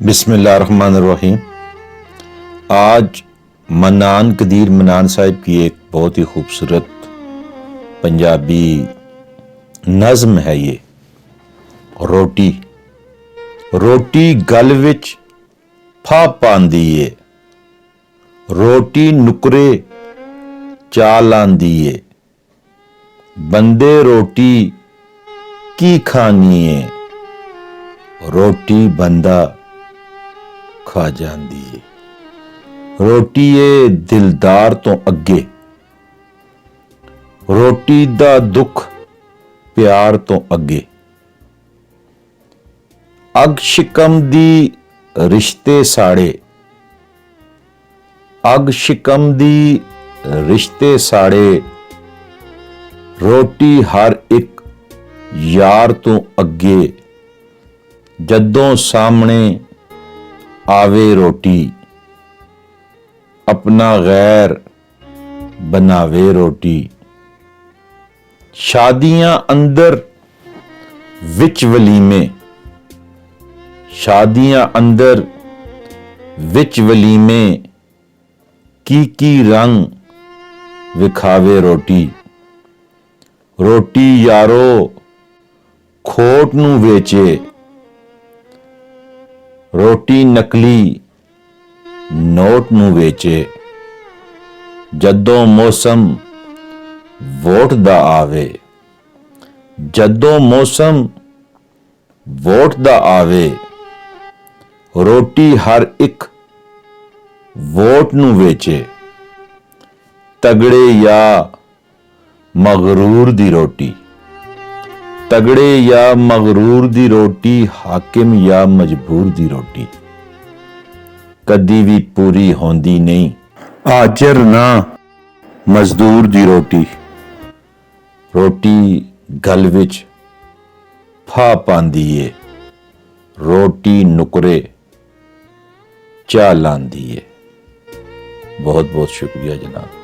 बिस्मिल्लाहिर्रहमानिर्रहीम। आज mannan Qadeer mannan Sahib की एक बहुत ही खूबसूरत पंजाबी नज़्म है ये। रोटी रोटी गल विच फा पांदी ए, रोटी नुकरे चा लांदी ए, बंदे रोटी की खानी है, रोटी बंदा खा जांदी है। रोटी ए दिलदार तो अगे, रोटी दा दुख प्यार तो अगे, अग शिकम दी रिश्ते साड़े, अग शिकम दी रिश्ते साड़े, रोटी हर एक यार तो अगे, जदों सामने आवे रोटी, अपना गैर बनावे रोटी। शादियां अंदर विच वलीमे, शादियां अंदर विच वलीमे, की रंग विखावे रोटी। रोटी यारो खोट नू वेचे, रोटी नकली नोट नू वेचे, जदों मौसम वोट दा आवे, जदों मौसम वोट दा आवे, रोटी हर एक वोट नू वेचे। तगड़े या मगरूर दी रोटी, तगड़े या मगरूर दी रोटी, हाकिम या मजबूर दी रोटी, कदी भी पूरी होंदी नहीं। आजर ना मजदूर दी रोटी, रोटी गल विच फा पांदी ए, रोटी नुकरे चा लांदी ए। बहुत बहुत शुक्रिया जनाब।